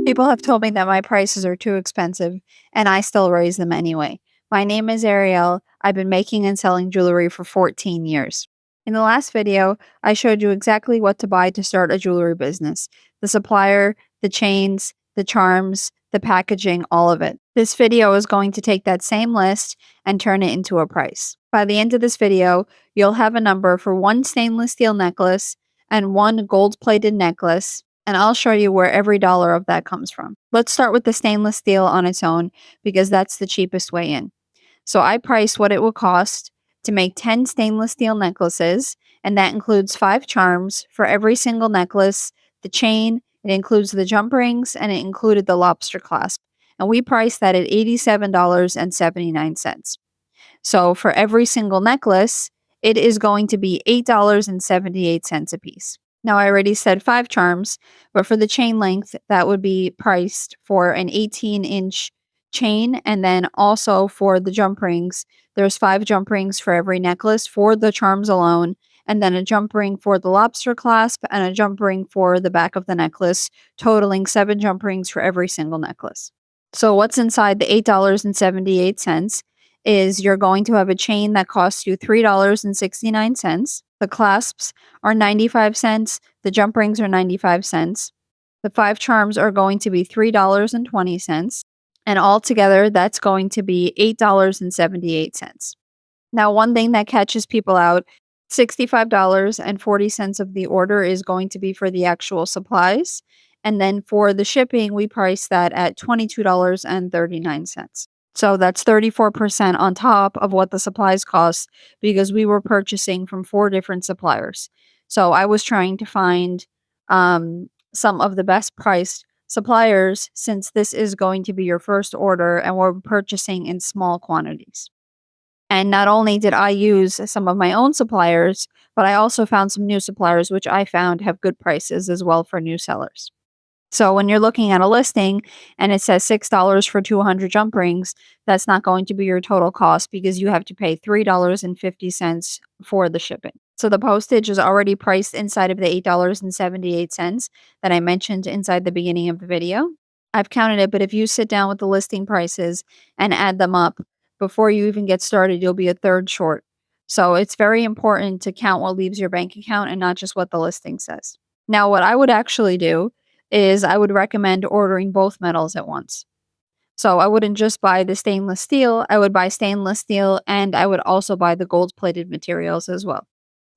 People have told me that my prices are too expensive, and I still raise them anyway. My name is Ariel. I've been making and selling jewelry for 14 years. In the last video, I showed you exactly what to buy to start a jewelry business: the supplier, the chains, the charms, the packaging, all of it. This video is going to take that same list and turn it into a price. By the end of this video, you'll have a number for one stainless steel necklace and one gold-plated necklace, and I'll show you where every dollar of that comes from. Let's start with the stainless steel on its own because that's the cheapest way in. So I priced what it will cost to make 10 stainless steel necklaces, and that includes 5 charms for every single necklace, the chain, it includes the jump rings, and it included the lobster clasp. And we priced that at $87.79. So for every single necklace, it is going to be $8.78 a piece. Now, I already said 5 charms, but for the chain length, that would be priced for an 18-inch chain. And then also for the jump rings, there's 5 jump rings for every necklace for the charms alone, and then a jump ring for the lobster clasp and a jump ring for the back of the necklace, totaling 7 jump rings for every single necklace. So what's inside the $8.78 is you're going to have a chain that costs you $3.69. The clasps are 95 cents. The jump rings are 95 cents. The 5 charms are going to be $3.20. And altogether, that's going to be $8.78. Now, one thing that catches people out, $65.40 of the order is going to be for the actual supplies. And then for the shipping, we price that at $22.39. So that's 34% on top of what the supplies cost because we were purchasing from 4 different suppliers. So I was trying to find some of the best priced suppliers since this is going to be your first order and we're purchasing in small quantities. And not only did I use some of my own suppliers, but I also found some new suppliers, which I found have good prices as well for new sellers. So when you're looking at a listing and it says $6 for 200 jump rings, that's not going to be your total cost because you have to pay $3.50 for the shipping. So the postage is already priced inside of the $8.78 that I mentioned inside the beginning of the video. I've counted it, but if you sit down with the listing prices and add them up, before you even get started, you'll be a third short. So it's very important to count what leaves your bank account and not just what the listing says. Now, what I would actually do is I would recommend ordering both metals at once. So I wouldn't just buy the stainless steel, I would buy stainless steel and I would also buy the gold-plated materials as well.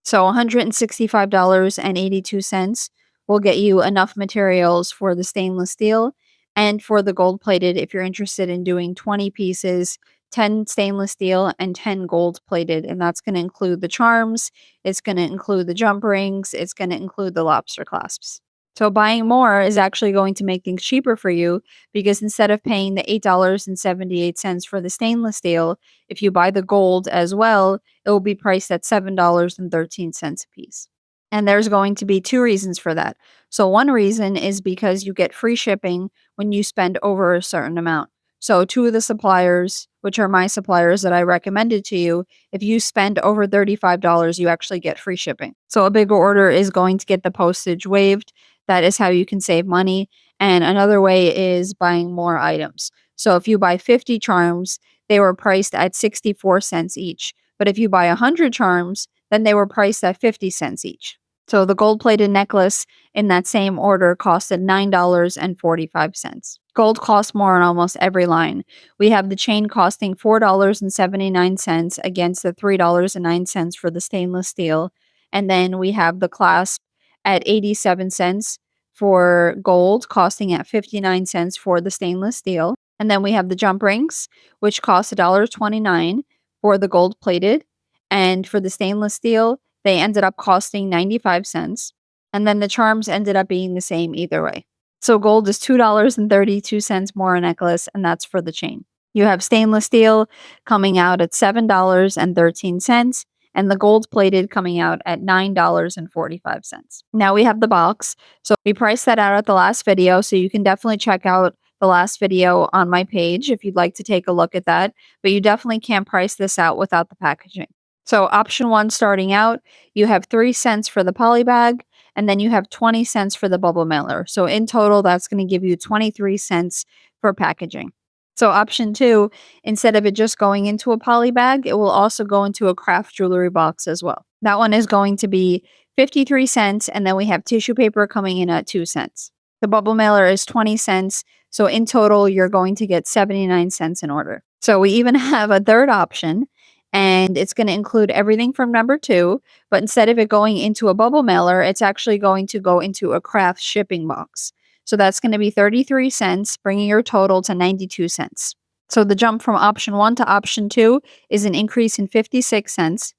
So $165.82 will get you enough materials for the stainless steel and for the gold-plated if you're interested in doing 20 pieces, 10 stainless steel and 10 gold-plated, and that's going to include the charms, it's going to include the jump rings, it's going to include the lobster clasps. So buying more is actually going to make things cheaper for you because instead of paying the $8.78 for the stainless steel, if you buy the gold as well, it will be priced at $7.13 a piece. And there's going to be 2 reasons for that. So one reason is because you get free shipping when you spend over a certain amount. So 2 of the suppliers, which are my suppliers that I recommended to you, if you spend over $35, you actually get free shipping. So a bigger order is going to get the postage waived. That is how you can save money. And another way is buying more items. So if you buy 50 charms, they were priced at 64 cents each. But if you buy 100 charms, then they were priced at 50 cents each. So the gold-plated necklace in that same order costed $9.45. Gold costs more on almost every line. We have the chain costing $4.79 against the $3.09 for the stainless steel. And then we have the clasp at 87 cents for gold, costing at 59 cents for the stainless steel. And then we have the jump rings, which cost $1.29 for the gold plated. And for the stainless steel, they ended up costing 95 cents. And then the charms ended up being the same either way. So gold is $2.32 more a necklace, and that's for the chain. You have stainless steel coming out at $7.13. And the gold plated coming out at $9.45. Now we have the box. So we priced that out at the last video. So you can definitely check out the last video on my page if you'd like to take a look at that. But you definitely can't price this out without the packaging. So option 1 starting out, you have 3 cents for the poly bag. and then you have 20 cents for the bubble mailer. So in total, that's going to give you 23 cents for packaging. So option 2, instead of it just going into a poly bag, it will also go into a craft jewelry box as well. That one is going to be 53 cents, and then we have tissue paper coming in at 2 cents. The bubble mailer is 20 cents, so in total, you're going to get 79 cents in order. So we even have a third option, and it's going to include everything from number 2, but instead of it going into a bubble mailer, it's actually going to go into a craft shipping box. So that's going to be 33 cents, bringing your total to 92 cents. So the jump from option 1 to option 2 is an increase in 56 cents.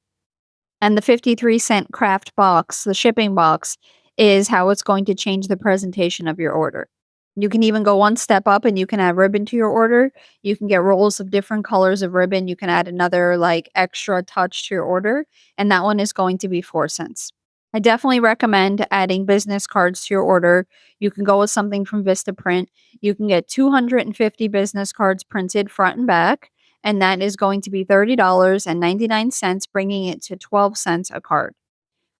And the 53-cent craft box, the shipping box, is how it's going to change the presentation of your order. You can even go one step up and you can add ribbon to your order. You can get rolls of different colors of ribbon. You can add another like extra touch to your order, and that one is going to be 4 cents. I definitely recommend adding business cards to your order. You can go with something from Vistaprint. You can get 250 business cards printed front and back, and that is going to be $30.99, bringing it to 12 cents a card.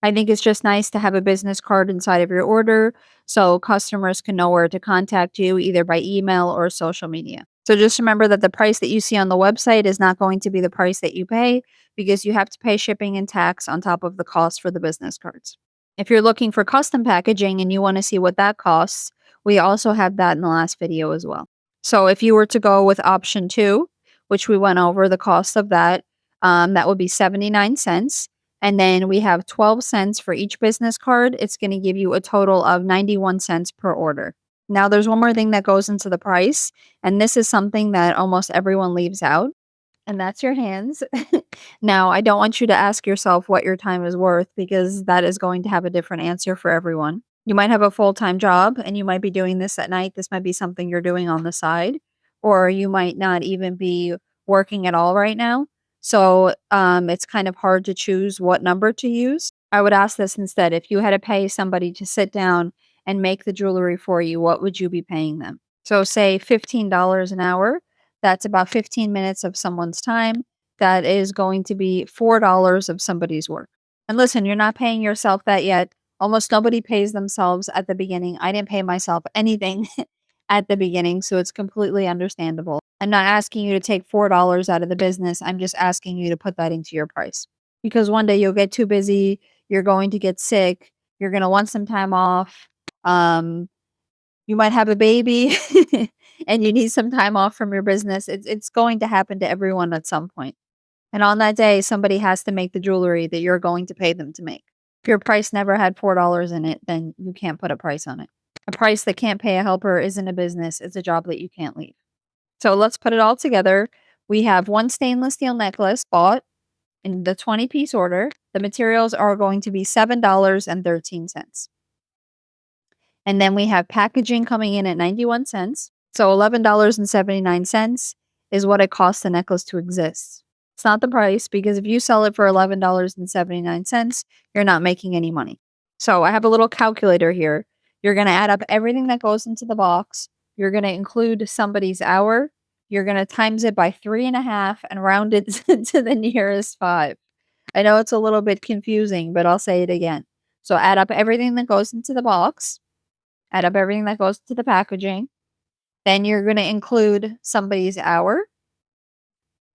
I think it's just nice to have a business card inside of your order so customers can know where to contact you either by email or social media. So just remember that the price that you see on the website is not going to be the price that you pay because you have to pay shipping and tax on top of the cost for the business cards. If you're looking for custom packaging and you want to see what that costs, we also have that in the last video as well. So if you were to go with option 2, which we went over the cost of that, that would be 79 cents. And then we have 12 cents for each business card. It's going to give you a total of 91 cents per order. Now, there's one more thing that goes into the price, and this is something that almost everyone leaves out, and that's your hands. Now, I don't want you to ask yourself what your time is worth because that is going to have a different answer for everyone. You might have a full-time job and you might be doing this at night. This might be something you're doing on the side, or you might not even be working at all right now. So it's kind of hard to choose what number to use. I would ask this instead. If you had to pay somebody to sit down and make the jewelry for you, what would you be paying them? So say $15 an hour. That's about 15 minutes of someone's time. That is going to be $4 of somebody's work. And listen, you're not paying yourself that yet. Almost nobody pays themselves at the beginning. I didn't pay myself anything at the beginning, so it's completely understandable. I'm not asking you to take $4 out of the business. I'm just asking you to put that into your price. Because one day you'll get too busy, you're going to get sick, you're going to want some time off. You might have a baby and you need some time off from your business. It's going to happen to everyone at some point. And on that day, somebody has to make the jewelry that you're going to pay them to make. If your price never had $4 in it, then you can't put a price on it. A price that can't pay a helper isn't a business. It's a job that you can't leave. So let's put it all together. We have one stainless steel necklace bought in the 20-piece order. The materials are going to be $7.13. And then we have packaging coming in at 91 cents. So $11.79 is what it costs the necklace to exist. It's not the price because if you sell it for $11.79, you're not making any money. So I have a little calculator here. You're going to add up everything that goes into the box. You're going to include somebody's hour. You're going to times it by 3.5 and round it to the nearest 5. I know it's a little bit confusing, but I'll say it again. So add up everything that goes into the box. Add up everything that goes to the packaging. Then you're going to include somebody's hour.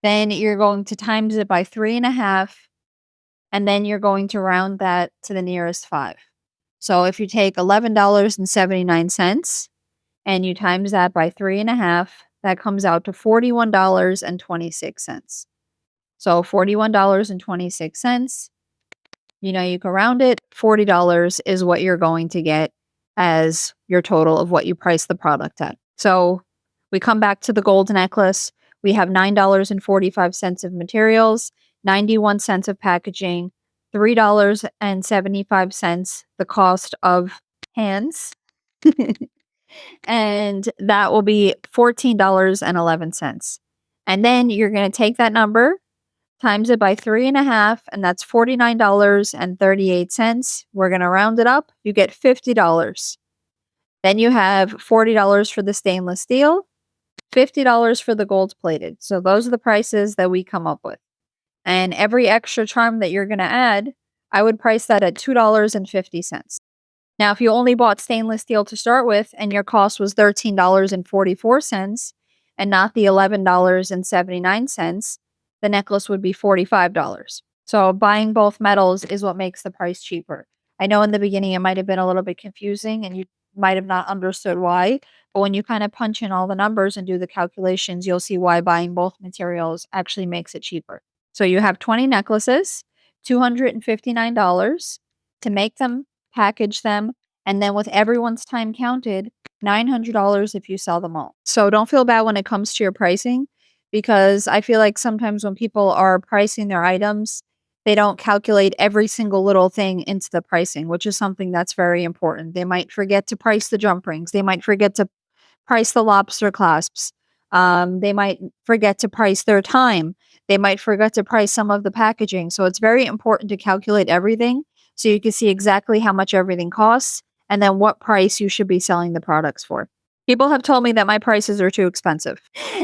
Then you're going to times it by 3.5. And then you're going to round that to the nearest 5. So if you take $11.79 and you times that by 3.5, that comes out to $41.26. So $41.26. You know, you can round it. $40 is what you're going to get as your total of what you price the product at. So we come back to the gold necklace. We have $9.45 of materials, 91 cents of packaging, $3.75 the cost of hands. And that will be $14.11. And then you're going to take that number, times it by 3.5, and that's $49.38. We're going to round it up. You get $50. Then you have $40 for the stainless steel, $50 for the gold plated. So those are the prices that we come up with. And every extra charm that you're going to add, I would price that at $2.50. Now, if you only bought stainless steel to start with and your cost was $13.44 and not the $11.79, the necklace would be $45. So buying both metals is what makes the price cheaper. I know in the beginning it might have been a little bit confusing and you might have not understood why, but when you kind of punch in all the numbers and do the calculations, you'll see why buying both materials actually makes it cheaper. So you have 20 necklaces, $259 to make them, package them, and then with everyone's time counted, $900 if you sell them all. So don't feel bad when it comes to your pricing because I feel like sometimes when people are pricing their items, they don't calculate every single little thing into the pricing, which is something that's very important. They might forget to price the jump rings. They might forget to price the lobster clasps. They might forget to price their time. They might forget to price some of the packaging. So it's very important to calculate everything so you can see exactly how much everything costs and then what price you should be selling the products for. People have told me that my prices are too expensive.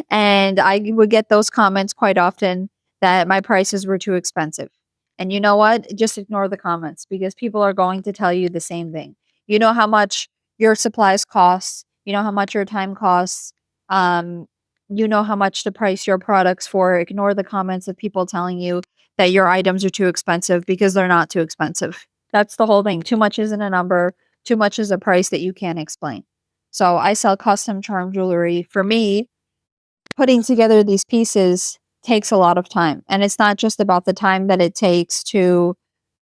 And I would get those comments quite often that my prices were too expensive. And you know what? Just ignore the comments because people are going to tell you the same thing. You know how much your supplies cost, you know how much your time costs, um, you know how much to price your products for. Ignore the comments of people telling you that your items are too expensive because they're not too expensive. That's the whole thing. Too much isn't a number, too much is a price that you can't explain. So I sell custom charm jewelry. For me, putting together these pieces takes a lot of time. And it's not just about the time that it takes to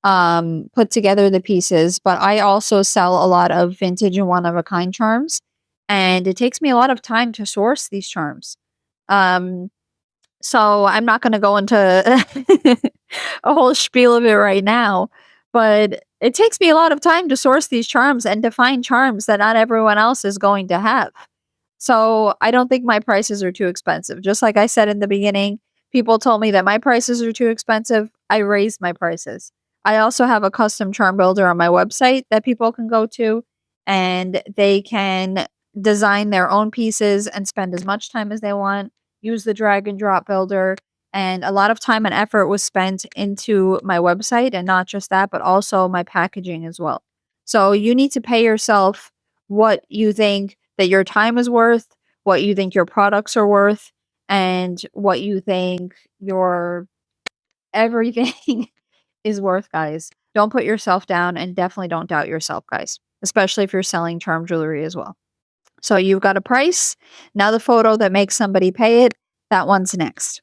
put together the pieces, but I also sell a lot of vintage and one of a kind charms. And it takes me a lot of time to source these charms. Um, so I'm not going to go into a whole spiel of it right now, but it takes me a lot of time to source these charms and to find charms that not everyone else is going to have. So I don't think my prices are too expensive. Just like I said in the beginning, people told me that my prices are too expensive. I raised my prices. I also have a custom charm builder on my website that people can go to and they can design their own pieces and spend as much time as they want, use the drag and drop builder. And a lot of time and effort was spent into my website and not just that, but also my packaging as well. So you need to pay yourself what you think that your time is worth, what you think your products are worth, and what you think your everything is worth, guys. Don't put yourself down and definitely don't doubt yourself, guys, especially if you're selling charm jewelry as well. So you've got a price. Now the photo that makes somebody pay it, that one's next.